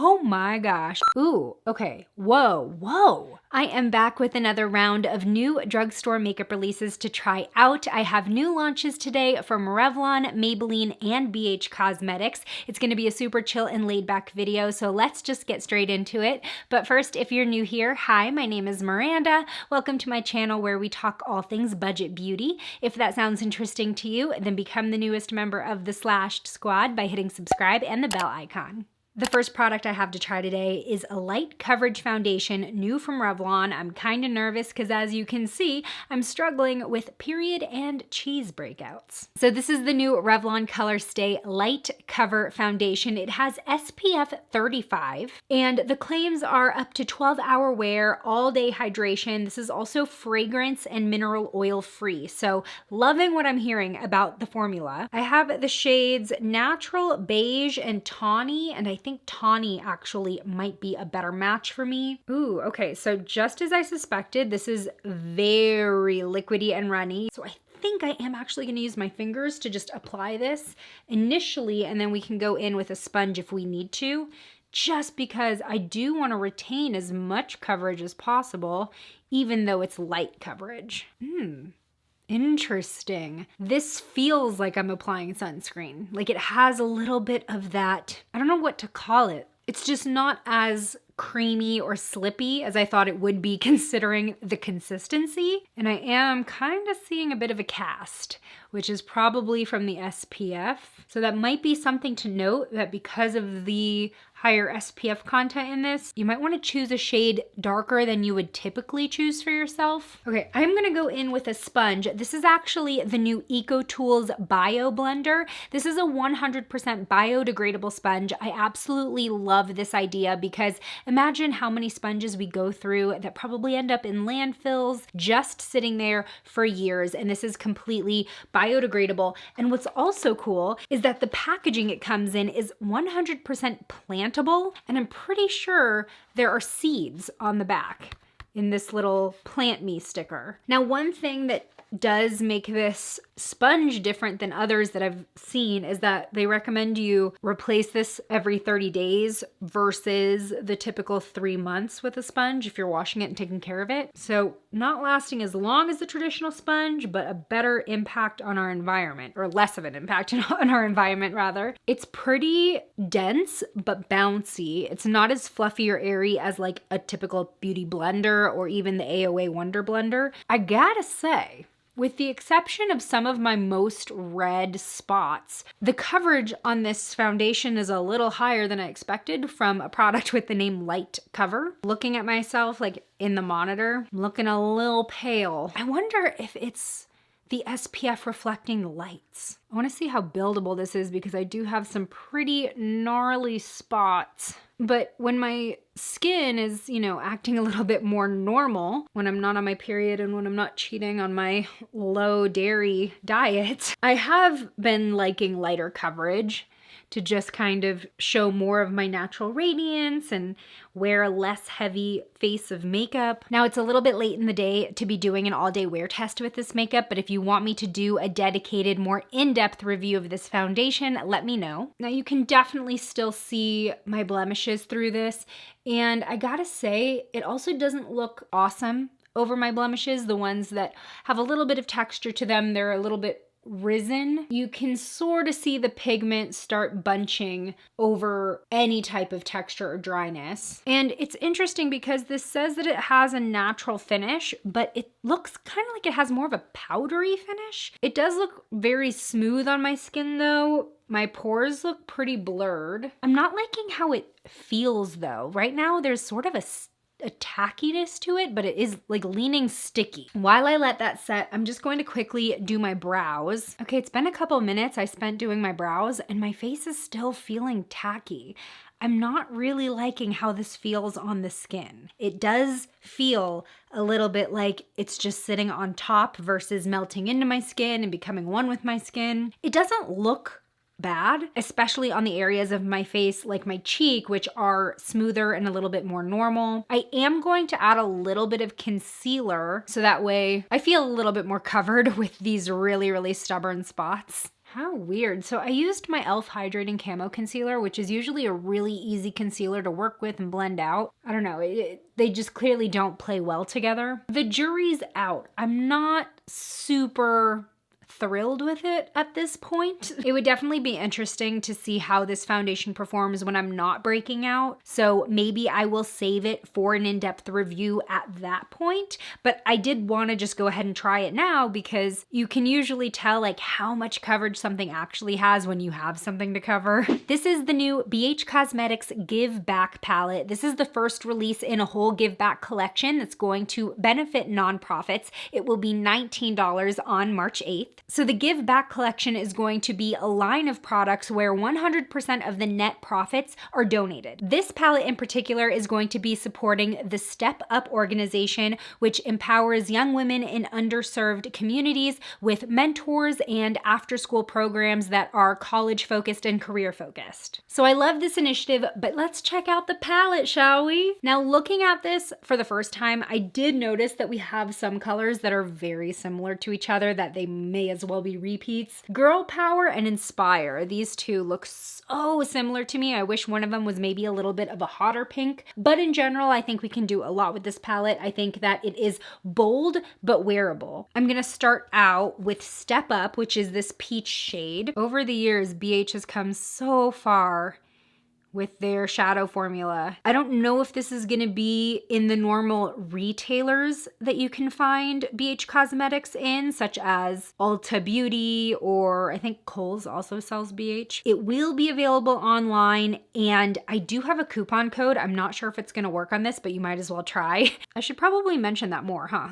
Oh my gosh. Ooh, okay. Whoa. I am back with another round of new drugstore makeup releases to try out. I have new launches today from Revlon, Maybelline, and BH Cosmetics. It's going to be a super chill and laid back video, so let's just get straight into it. But first, if you're new here, hi, my name is Miranda. Welcome to my channel where we talk all things budget beauty. If that sounds interesting to you, then become the newest member of the Slashed squad by hitting subscribe and the bell icon. The first product I have to try today is a light coverage foundation, new from Revlon. I'm kind of nervous because, as you can see, I'm struggling with period and cheese breakouts. So this is the new Revlon Colorstay Light Cover Foundation. It has SPF 35, and the claims are up to 12-hour wear, all-day hydration. This is also fragrance and mineral oil free, so loving what I'm hearing about the formula. I have the shades Natural, Beige, and Tawny, and I think Tawny actually might be a better match for me. Ooh, okay, so just as I suspected, this is very liquidy and runny. So I think I am actually going to use my fingers to just apply this initially, and then we can go in with a sponge if we need to, just because I do want to retain as much coverage as possible, even though it's light coverage. Interesting. This feels like I'm applying sunscreen. Like it has a little bit of that, I don't know what to call it. It's just not as creamy or slippy as I thought it would be considering the consistency. And I am kind of seeing a bit of a cast, which is probably from the SPF. So that might be something to note, that because of the higher SPF content in this, you might want to choose a shade darker than you would typically choose for yourself. Okay, I'm gonna go in with a sponge. This is actually the new Ecotools Bioblender. This is a 100% biodegradable sponge. I absolutely love this idea because imagine how many sponges we go through that probably end up in landfills, just sitting there for years, and this is completely biodegradable. And what's also cool is that the packaging it comes in is 100% plantable, and I'm pretty sure there are seeds on the back in this little plant me sticker. Now, one thing that does make this sponge different than others that I've seen is that they recommend you replace this every 30 days versus the typical 3 months with a sponge if you're washing it and taking care of it. So not lasting as long as the traditional sponge, but a better impact on our environment, or less of an impact on our environment rather. It's pretty dense but bouncy. It's not as fluffy or airy as like a typical beauty blender or even the AOA Wonder Blender. I gotta say, with the exception of some of my most red spots, the coverage on this foundation is a little higher than I expected from a product with the name Light Cover. Looking at myself like in the monitor, I'm looking a little pale. I wonder if it's the SPF reflecting the lights. I want to see how buildable this is because I do have some pretty gnarly spots. But when my skin is, acting a little bit more normal, when I'm not on my period and when I'm not cheating on my low dairy diet, I have been liking lighter coverage to just kind of show more of my natural radiance and wear a less heavy face of makeup. Now, it's a little bit late in the day to be doing an all-day wear test with this makeup, but if you want me to do a dedicated, more in-depth review of this foundation, let me know. Now, you can definitely still see my blemishes through this, and I gotta say, it also doesn't look awesome over my blemishes, the ones that have a little bit of texture to them. They're a little bit risen. You can sort of see the pigment start bunching over any type of texture or dryness. And it's interesting because this says that it has a natural finish, but it looks kind of like it has more of a powdery finish. It does look very smooth on my skin though. My pores look pretty blurred. I'm not liking how it feels though. Right now there's sort of a tackiness to it, but it is like leaning sticky. While I let that set, I'm just going to quickly do my brows. Okay, it's been a couple minutes I spent doing my brows and my face is still feeling tacky. I'm not really liking how this feels on the skin. It does feel a little bit like it's just sitting on top versus melting into my skin and becoming one with my skin. It doesn't look bad, especially on the areas of my face like my cheek, which are smoother and a little bit more normal. I am going to add a little bit of concealer so that way I feel a little bit more covered with these really, really stubborn spots. How weird. So I used my e.l.f. Hydrating Camo Concealer, which is usually a really easy concealer to work with and blend out. I don't know, they just clearly don't play well together. The jury's out. I'm not super thrilled with it at this point. It would definitely be interesting to see how this foundation performs when I'm not breaking out. So maybe I will save it for an in-depth review at that point. But I did want to just go ahead and try it now because you can usually tell like how much coverage something actually has when you have something to cover. This is the new BH Cosmetics Give Back palette. This is the first release in a whole Give Back collection that's going to benefit nonprofits. It will be $19 on March 8th. So the Give Back collection is going to be a line of products where 100% of the net profits are donated. This palette in particular is going to be supporting the Step Up organization, which empowers young women in underserved communities with mentors and after-school programs that are college-focused and career-focused. So I love this initiative, but let's check out the palette, shall we? Now, looking at this for the first time, I did notice that we have some colors that are very similar to each other, that they may as well be repeats. Girl Power and Inspire. These two look so similar to me. I wish one of them was maybe a little bit of a hotter pink, but in general, I think we can do a lot with this palette. I think that it is bold, but wearable. I'm gonna start out with Step Up, which is this peach shade. Over the years, BH has come so far with their shadow formula. I don't know if this is gonna be in the normal retailers that you can find BH Cosmetics in, such as Ulta Beauty, or I think Kohl's also sells BH. It will be available online, and I do have a coupon code. I'm not sure if it's gonna work on this, but you might as well try. I should probably mention that more, huh?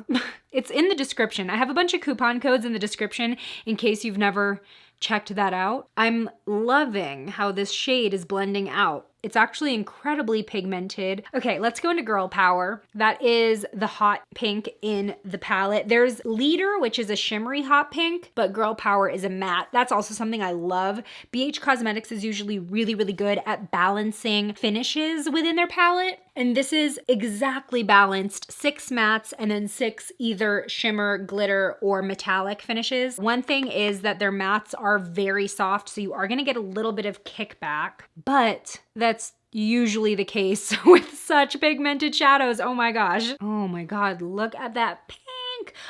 It's in the description. I have a bunch of coupon codes in the description in case you've never checked that out. I'm loving how this shade is blending out. It's actually incredibly pigmented. Okay, let's go into Girl Power. That is the hot pink in the palette. There's Leader, which is a shimmery hot pink, but Girl Power is a matte. That's also something I love. BH Cosmetics is usually really, really good at balancing finishes within their palette. And this is exactly balanced, 6 mattes and then 6 either shimmer, glitter, or metallic finishes. One thing is that their mattes are very soft, so you are gonna get a little bit of kickback, but that's usually the case with such pigmented shadows. Oh my gosh. Oh my God, look at that pink.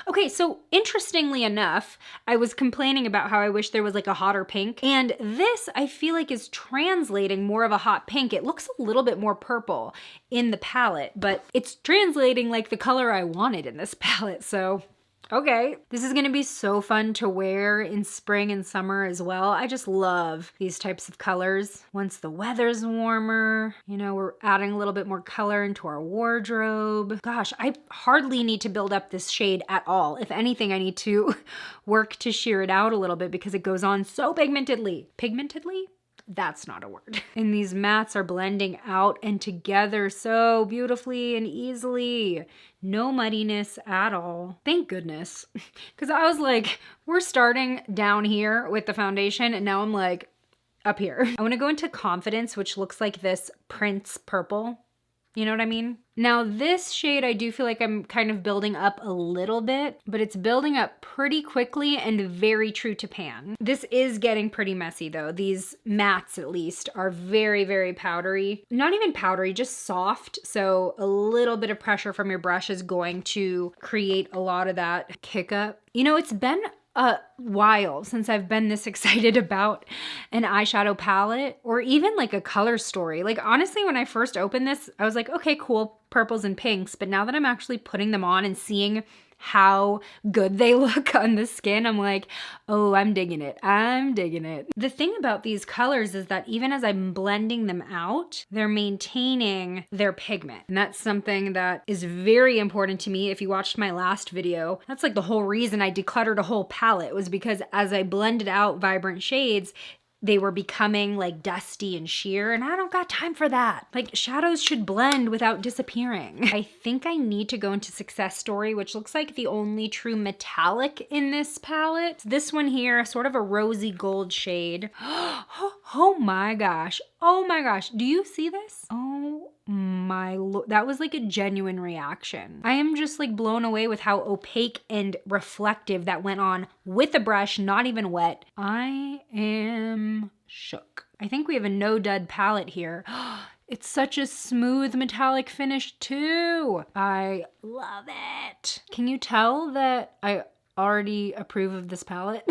Okay, so interestingly enough, I was complaining about how I wish there was like a hotter pink, and this I feel like is translating more of a hot pink. It looks a little bit more purple in the palette, but it's translating like the color I wanted in this palette, so okay. This is gonna be so fun to wear in spring and summer as well. I just love these types of colors. Once the weather's warmer, you know, we're adding a little bit more color into our wardrobe. Gosh, I hardly need to build up this shade at all. If anything, I need to work to sheer it out a little bit because it goes on so pigmentedly. Pigmentedly? That's not a word. And these mattes are blending out and together so beautifully and easily. No muddiness at all. Thank goodness. Because I was like, we're starting down here with the foundation and now I'm like up here. I want to go into Confidence, which looks like this Prince purple. You know what I mean? Now this shade, I do feel like I'm kind of building up a little bit, but it's building up pretty quickly and very true to pan. This is getting pretty messy though. These mattes at least are very, very powdery. Not even powdery, just soft. So a little bit of pressure from your brush is going to create a lot of that kick up. You know, it's been a while since I've been this excited about an eyeshadow palette or even like a color story. Like honestly, when I first opened this, I was like, okay, cool, purples and pinks. But now that I'm actually putting them on and seeing how good they look on the skin, I'm like, oh, I'm digging it. I'm digging it. The thing about these colors is that even as I'm blending them out, they're maintaining their pigment. And that's something that is very important to me. If you watched my last video, that's like the whole reason I decluttered a whole palette was because as I blended out vibrant shades, they were becoming like dusty and sheer, and I don't got time for that. Like shadows should blend without disappearing. I think I need to go into Success Story, which looks like the only true metallic in this palette. This one here, sort of a rosy gold shade. Oh my gosh. Oh my gosh. Do you see this? Oh that was like a genuine reaction. I am just like blown away with how opaque and reflective that went on with a brush, not even wet. I am shook. I think we have a no dud palette here. It's such a smooth metallic finish too. I love it. Can you tell that I already approve of this palette?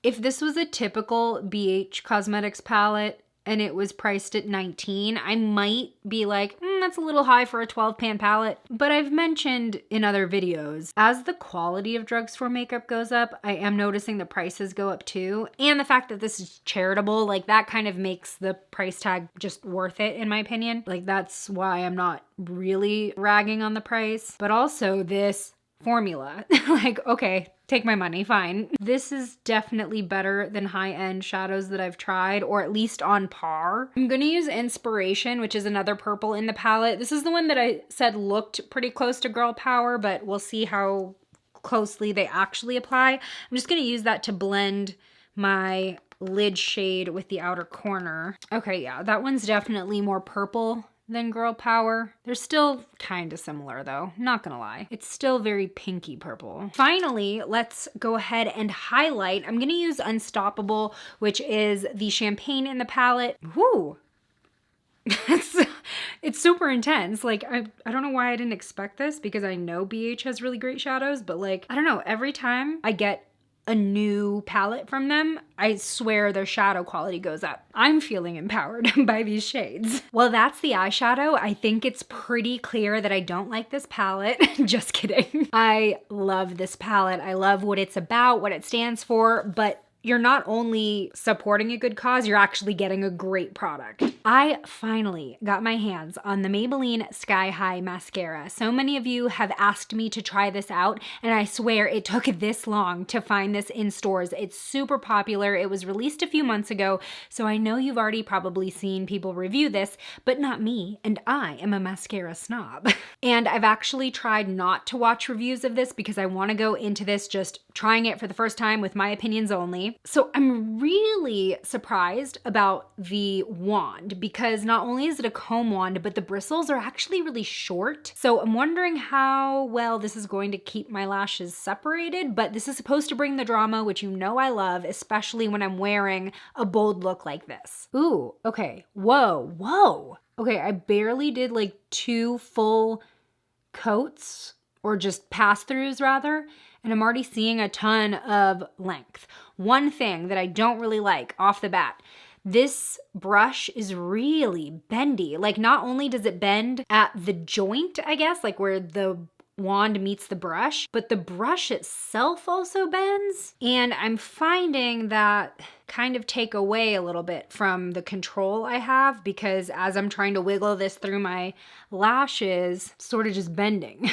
If this was a typical BH Cosmetics palette and it was priced at $19, I might be like, that's a little high for a 12-pan palette. But I've mentioned in other videos, as the quality of drugstore makeup goes up, I am noticing the prices go up too. And the fact that this is charitable, like that kind of makes the price tag just worth it in my opinion. Like that's why I'm not really ragging on the price. But also this formula, like, okay, take my money, fine. This is definitely better than high-end shadows that I've tried, or at least on par. I'm gonna use Inspiration, which is another purple in the palette. This is the one that I said looked pretty close to Girl Power, but we'll see how closely they actually apply. I'm just gonna use that to blend my lid shade with the outer corner. Okay, yeah, that one's definitely more purple than Girl Power. They're still kind of similar though, not gonna lie. It's still very pinky purple. Finally, let's go ahead and highlight. I'm gonna use Unstoppable, which is the champagne in the palette. Whoo! It's super intense. Like, I don't know why I didn't expect this because I know BH has really great shadows, but like, I don't know, every time I get a new palette from them, I swear their shadow quality goes up. I'm feeling empowered by these shades. Well, that's the eyeshadow. I think it's pretty clear that I don't like this palette. Just kidding. I love this palette. I love what it's about, what it stands for, but you're not only supporting a good cause, you're actually getting a great product. I finally got my hands on the Maybelline Sky High Mascara. So many of you have asked me to try this out, and I swear it took this long to find this in stores. It's super popular. It was released a few months ago, so I know you've already probably seen people review this, but not me, and I am a mascara snob. And I've actually tried not to watch reviews of this because I want to go into this just trying it for the first time with my opinions only. So I'm really surprised about the wand because not only is it a comb wand, but the bristles are actually really short. So I'm wondering how well this is going to keep my lashes separated, but this is supposed to bring the drama, which you know I love, especially when I'm wearing a bold look like this. Ooh, okay, whoa. Okay, I barely did like 2 full coats, or just pass-throughs rather, and I'm already seeing a ton of length. One thing that I don't really like off the bat, this brush is really bendy. Like, not only does it bend at the joint, I guess, like where the wand meets the brush, but the brush itself also bends. And I'm finding that kind of take away a little bit from the control I have, because as I'm trying to wiggle this through my lashes, sort of just bending.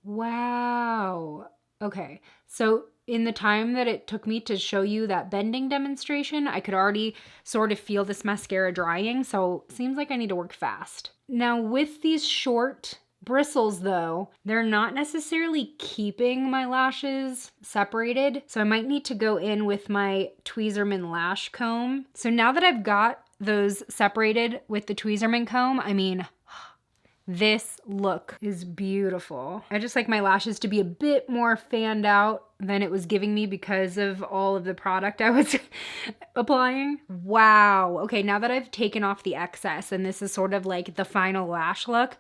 Wow. Okay, so in the time that it took me to show you that bending demonstration, I could already sort of feel this mascara drying, so it seems like I need to work fast. Now with these short bristles though, they're not necessarily keeping my lashes separated, so I might need to go in with my Tweezerman lash comb. So now that I've got those separated with the Tweezerman comb, I mean, this look is beautiful. I just like my lashes to be a bit more fanned out than it was giving me because of all of the product I was applying. Wow. Okay, now that I've taken off the excess and this is sort of like the final lash look,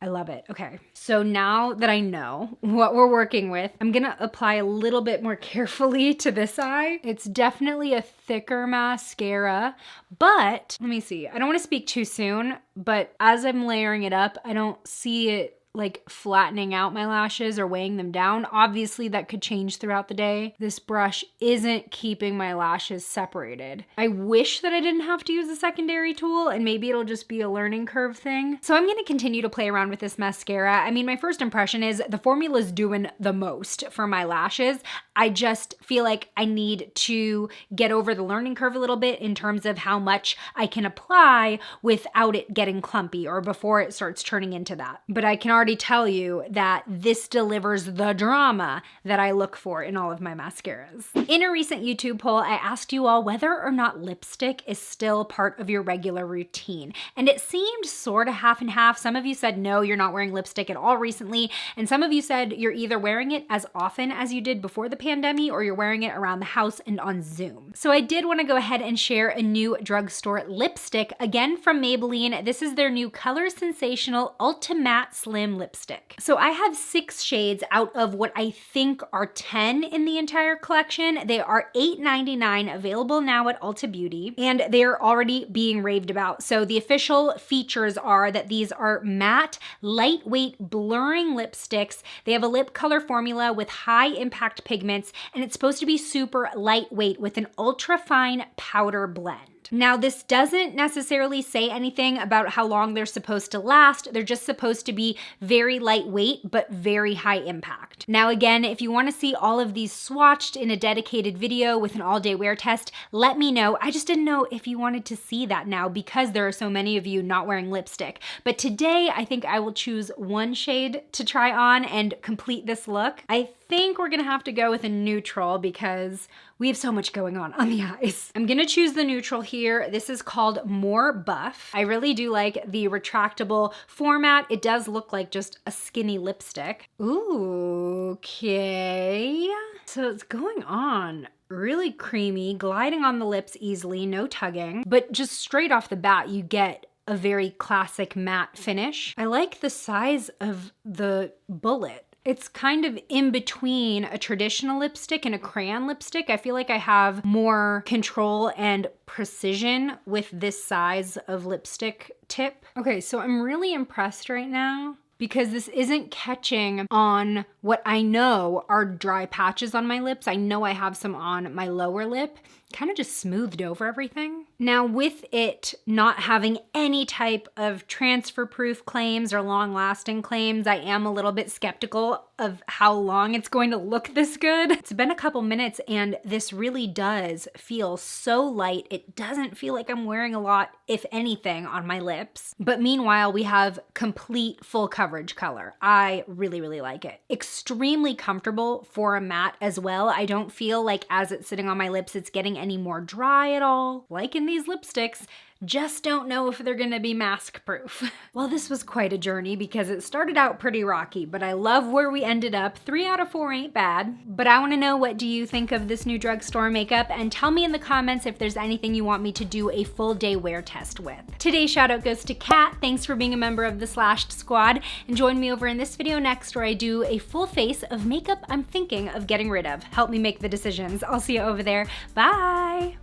I love it. Okay, so now that I know what we're working with, I'm gonna apply a little bit more carefully to this eye. It's definitely a thicker mascara, but let me see. I don't wanna speak too soon, but as I'm layering it up, I don't see it like flattening out my lashes or weighing them down. Obviously that could change throughout the day. This brush isn't keeping my lashes separated. I wish that I didn't have to use a secondary tool, and maybe it'll just be a learning curve thing. So I'm gonna continue to play around with this mascara. I mean, my first impression is the formula's doing the most for my lashes. I just feel like I need to get over the learning curve a little bit in terms of how much I can apply without it getting clumpy or before it starts turning into that. But I can already already tell you that this delivers the drama that I look for in all of my mascaras. In a recent YouTube poll, I asked you all whether or not lipstick is still part of your regular routine. And it seemed sort of half and half. Some of you said, no, you're not wearing lipstick at all recently. And some of you said you're either wearing it as often as you did before the pandemic or you're wearing it around the house and on Zoom. So I did want to go ahead and share a new drugstore lipstick, again from Maybelline. This is their new Color Sensational Ultimatte Slim Lipstick. So I have 6 shades out of what I think are 10 in the entire collection. They are $8.99, available now at Ulta Beauty, and they're already being raved about. So the official features are that these are matte, lightweight, blurring lipsticks. They have a lip color formula with high impact pigments, and it's supposed to be super lightweight with an ultra fine powder blend. Now, this doesn't necessarily say anything about how long they're supposed to last. They're just supposed to be very lightweight, but very high impact. Now, again, if you want to see all of these swatched in a dedicated video with an all-day wear test, let me know. I just didn't know if you wanted to see that now because there are so many of you not wearing lipstick. But today, I think I will choose one shade to try on and complete this look. I think we're gonna have to go with a neutral because we have so much going on the eyes. I'm gonna choose the neutral here. This is called More Buff. I really do like the retractable format. It does look like just a skinny lipstick. Ooh, okay. So it's going on really creamy, gliding on the lips easily, no tugging, but just straight off the bat, you get a very classic matte finish. I like the size of the bullet. It's kind of in between a traditional lipstick and a crayon lipstick. I feel like I have more control and precision with this size of lipstick tip. Okay, so I'm really impressed right now because this isn't catching on what I know are dry patches on my lips. I know I have some on my lower lip, kind of just smoothed over everything. Now, with it not having any type of transfer proof claims or long lasting claims, I am a little bit skeptical of how long it's going to look this good. It's been a couple minutes and this really does feel so light. It doesn't feel like I'm wearing a lot, if anything, on my lips. But meanwhile, we have complete full coverage color. I really, really like it. Extremely comfortable for a matte as well. I don't feel like as it's sitting on my lips, it's getting any more dry at all. Like in these lipsticks, just don't know if they're gonna be mask proof. Well, this was quite a journey because it started out pretty rocky, but I love where we ended up. 3 out of 4 ain't bad. But I wanna know, what do you think of this new drugstore makeup? And tell me in the comments if there's anything you want me to do a full day wear test with. Today's shout out goes to Kat. Thanks for being a member of the Slashed Squad. And join me over in this video next where I do a full face of makeup I'm thinking of getting rid of. Help me make the decisions. I'll see you over there. Bye.